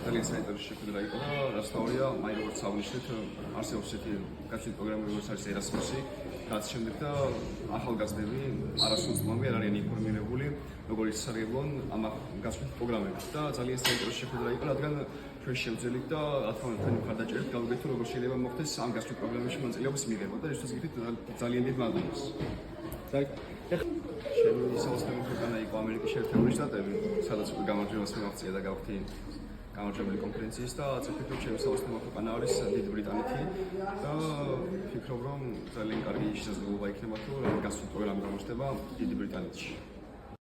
ძალიან საინტერესო შეხვედრა იყო და რასთავია, მაინც როგორც აღნიშნეთ, არსებობს ესეთი გაცვლით პროგრამა, როგორც არის Erasmus-ი, რაც შემდეგ და ახალგაზრდები არასრულწლოვანი არ არიან ინფორმირებული, როგორ ისარგებლონ ამ გაცვლით პროგრამებით და ძალიან საინტერესო შეხვედრა იყო, რადგან ჩვენ შევძელით და რა თქმა უნდა, თქვენი მხარდაჭერით გავიგეთ, თუ როგორ შეიძლება მოხდეს ამ გაცვლით პროგრამებში მონაწილეობის მიღება და ისიც გითხრით ძალიან დიდ მადლობას. ჩემი საოცრებო ქვეყანა იყო ამერიკის შეერთებული შტატები, სადაც გამარჯვებას მივაღწია და გავხდი გამარჯვებული კონფერენციის და წეფიქრობ ჩემი საოცრებო ქვეყანა არის დიდი ბრიტანეთი და ფიქრობ რომ ძალიან კარგი შესაძლებლობა იქნება თუ გასულ პროგრამა გამოჩნდება დიდი ბრიტანეთში.